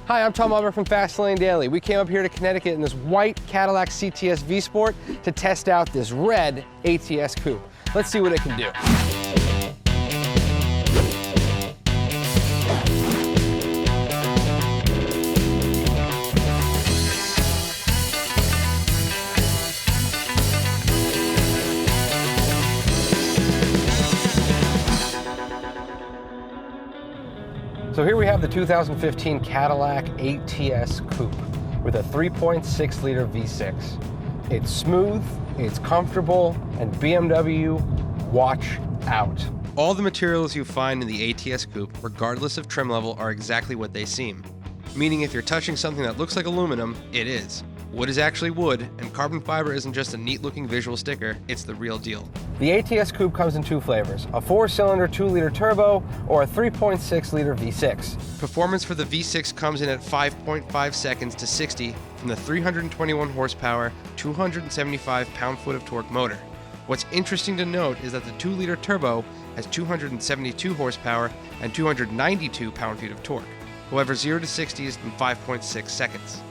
Hi, I'm Tom Albrecht from FastLaneDaily. We came up here to Connecticut in this white Cadillac CTS-V Sport to test out this red ATS Coupe. Let's see what it can do. So here we have the 2015 Cadillac ATS Coupe with a 3.6 liter V6. It's smooth, it's comfortable, and BMW, watch out. All the materials you find in the ATS Coupe, regardless of trim level, are exactly what they seem. Meaning if you're touching something that looks like aluminum, it is. Wood is actually wood, and carbon fiber isn't just a neat-looking visual sticker, it's the real deal. The ATS Coupe comes in two flavors, a 4-cylinder 2-liter turbo or a 3.6-liter V6. Performance for the V6 comes in at 5.5 seconds to 60 from the 321 horsepower, 275 pound-foot of torque motor. What's interesting to note is that the 2-liter turbo has 272 horsepower and 292 pound-feet of torque. However, 0 to 60 is in 5.6 seconds.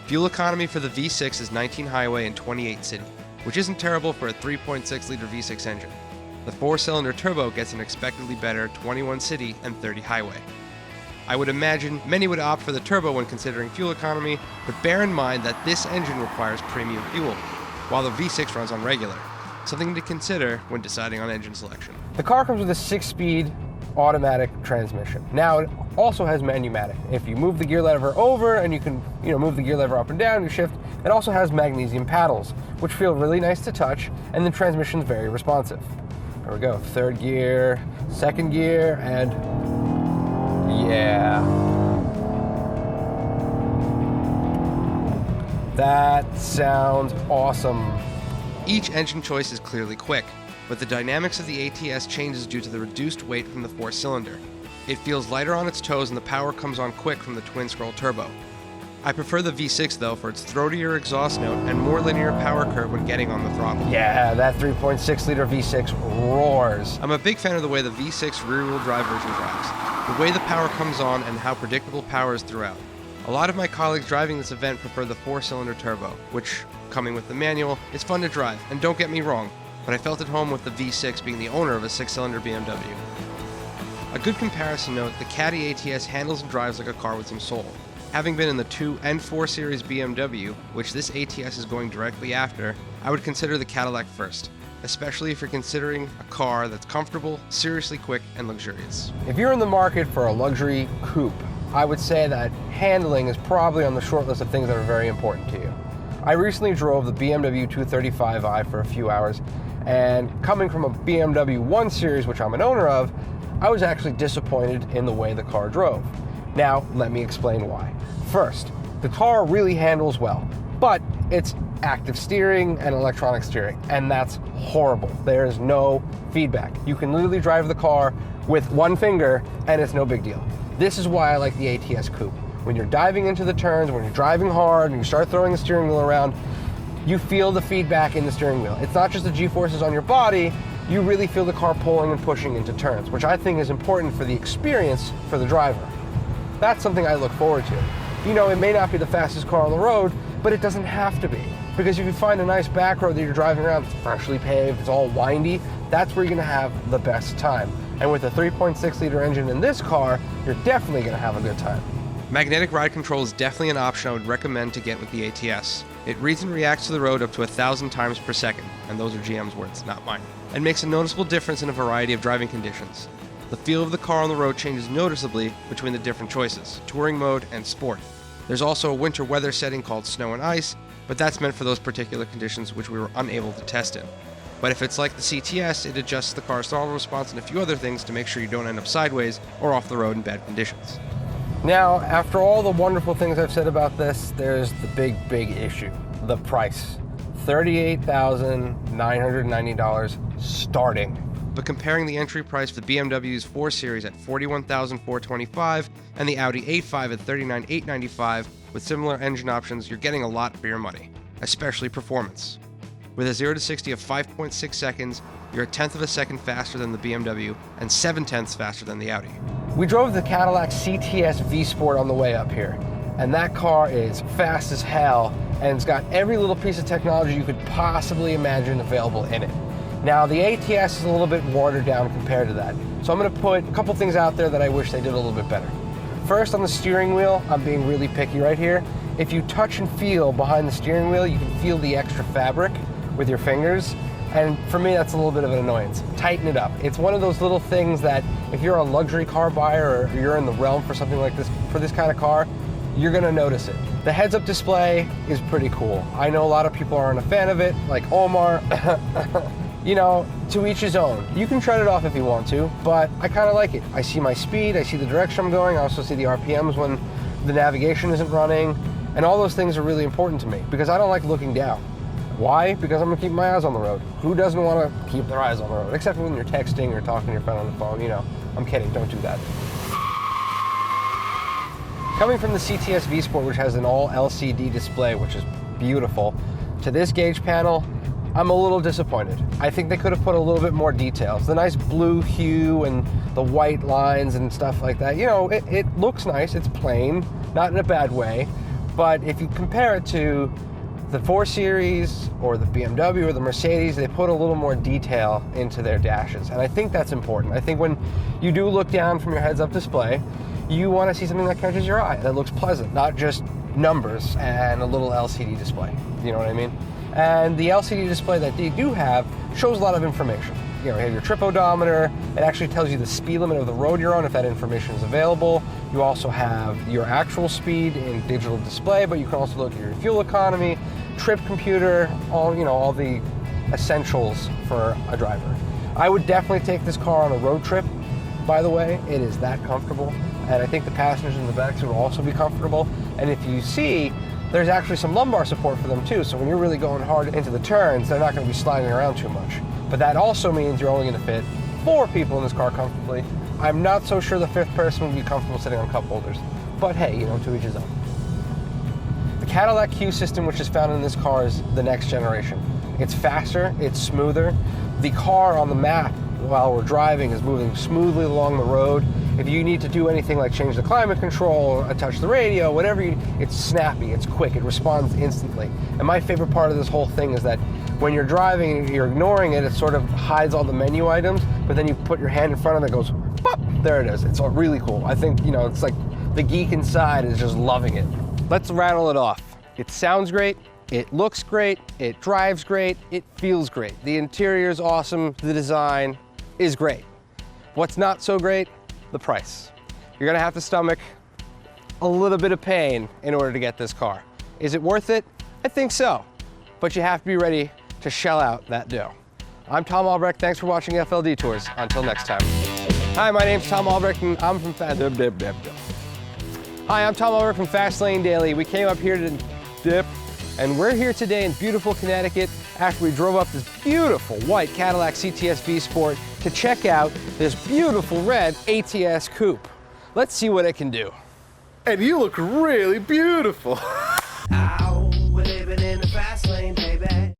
Fuel economy for the V6 is 19 highway and 28 city, which isn't terrible for a 3.6-liter V6 engine. The 4-cylinder turbo gets an expectedly better 21 city and 30 highway. I would imagine many would opt for the turbo when considering fuel economy, but bear in mind that this engine requires premium fuel, while the V6 runs on regular, something to consider when deciding on engine selection. The car comes with a 6-speed automatic transmission. Now it also has manumatic. If you move the gear lever over and you can move the gear lever up and down, you shift. It also has magnesium paddles, which feel really nice to touch, and the transmission's very responsive. There we go, 3rd gear, 2nd gear, and yeah. That sounds awesome. Each engine choice is clearly quick, but the dynamics of the ATS changes due to the reduced weight from the 4-cylinder. It feels lighter on its toes and the power comes on quick from the twin-scroll turbo. I prefer the V6 though for its throatier exhaust note and more linear power curve when getting on the throttle. Yeah, that 3.6-liter V6 roars. I'm a big fan of the way the V6 rear-wheel drive version drives, the way the power comes on and how predictable power is throughout. A lot of my colleagues driving this event prefer the 4-cylinder turbo, which, coming with the manual, is fun to drive, and don't get me wrong, but I felt at home with the V6 being the owner of a 6-cylinder BMW. A good comparison note, the Caddy ATS handles and drives like a car with some soul. Having been in the 2 and 4 Series BMW, which this ATS is going directly after, I would consider the Cadillac first, especially if you're considering a car that's comfortable, seriously quick, and luxurious. If you're in the market for a luxury coupe, I would say that handling is probably on the short list of things that are very important to you. I recently drove the BMW 235i for a few hours, and coming from a BMW 1 Series, which I'm an owner of, I was actually disappointed in the way the car drove. Now, let me explain why. First, the car really handles well, but it's active steering and electronic steering, and that's horrible. There is no feedback. You can literally drive the car with one finger, and it's no big deal. This is why I like the ATS Coupe. When you're diving into the turns, when you're driving hard, and you start throwing the steering wheel around, you feel the feedback in the steering wheel. It's not just the G-forces on your body, you really feel the car pulling and pushing into turns, which I think is important for the experience for the driver. That's something I look forward to. It may not be the fastest car on the road, but it doesn't have to be. Because if you find a nice back road that you're driving around, it's freshly paved, it's all windy, that's where you're gonna have the best time. And with a 3.6-liter engine in this car, you're definitely gonna have a good time. Magnetic ride control is definitely an option I would recommend to get with the ATS. It reads and reacts to the road up to 1,000 times per second, and those are GM's words, not mine, and makes a noticeable difference in a variety of driving conditions. The feel of the car on the road changes noticeably between the different choices, touring mode and sport. There's also a winter weather setting called snow and ice, but that's meant for those particular conditions which we were unable to test in. But if it's like the CTS, it adjusts the car's throttle response and a few other things to make sure you don't end up sideways or off the road in bad conditions. Now, after all the wonderful things I've said about this, there's the big issue, the price. $38,990 starting. But comparing the entry price for the BMW's 4 Series at $41,425 and the Audi A5 at $39,895 with similar engine options, you're getting a lot for your money, especially performance. With a 0 to 60 of 5.6 seconds, you're a tenth of a second faster than the BMW and 7/10 faster than the Audi. We drove the Cadillac CTS-V Sport on the way up here. and that car is fast as hell, and it's got every little piece of technology you could possibly imagine available in it. Now, the ATS is a little bit watered down compared to that, so I'm going to put a couple things out there that I wish they did a little bit better. First, on the steering wheel, I'm being really picky right here. If you touch and feel behind the steering wheel, you can feel the extra fabric with your fingers, and for me, that's a little bit of an annoyance. Tighten it up. It's one of those little things that if you're a luxury car buyer or you're in the realm for something like this, for this kind of car, you're gonna notice it. The heads-up display is pretty cool. I know a lot of people aren't a fan of it, like Omar. You know, to each his own. You can shut it off if you want to, but I kind of like it. I see my speed, I see the direction I'm going, I also see the RPMs when the navigation isn't running, and all those things are really important to me because I don't like looking down. Why? Because I'm gonna keep my eyes on the road. Who doesn't want to keep their eyes on the road? Except when you're texting or talking to your friend on the phone, you know. I'm kidding, don't do that. Coming from the CTS-V Sport, which has an all LCD display, which is beautiful, to this gauge panel, I'm a little disappointed. I think they could have put a little bit more details. The nice blue hue and the white lines and stuff like that. You know, it looks nice, it's plain, not in a bad way, but if you compare it to the 4 Series or the BMW or the Mercedes, they put a little more detail into their dashes, and I think that's important. I think when you do look down from your heads-up display, you want to see something that catches your eye, that looks pleasant, not just numbers and a little LCD display. You know what I mean? And the LCD display that they do have shows a lot of information. You know, you have your trip odometer, it actually tells you the speed limit of the road you're on if that information is available. You also have your actual speed in digital display, but you can also look at your fuel economy, trip computer, all the essentials for a driver. I would definitely take this car on a road trip, by the way. It is that comfortable, and I think the passengers in the back will also be comfortable. And if you see, there's actually some lumbar support for them too, so when you're really going hard into the turns, they're not going to be sliding around too much. But that also means you're only going to fit 4 people in this car comfortably. I'm not so sure the 5th person would be comfortable sitting on cup holders, but hey, to each his own. The Cadillac Q system, which is found in this car, is the next generation. It's faster, it's smoother. The car on the map while we're driving is moving smoothly along the road. If you need to do anything like change the climate control, touch the radio, whatever, it's snappy, it's quick, it responds instantly. And my favorite part of this whole thing is that when you're driving, you're ignoring it, it sort of hides all the menu items, but then you put your hand in front of it, it goes, pop, there it is. It's all really cool. I think, it's like the geek inside is just loving it. Let's rattle it off. It sounds great, it looks great, it drives great, it feels great. The interior is awesome, the design is great. What's not so great? The price. You're gonna have to stomach a little bit of pain in order to get this car. Is it worth it? I think so, but you have to be ready to shell out that dough. I'm Tom Albrecht, thanks for watching FLD Tours. Until next time. Hi, my name's Tom Albrecht and I'm from FastLaneDaily. We came up here to dip, and we're here today in beautiful Connecticut after we drove up this beautiful white Cadillac CTS-V Sport to check out this beautiful red ATS Coupe. Let's see what it can do. And you look really beautiful.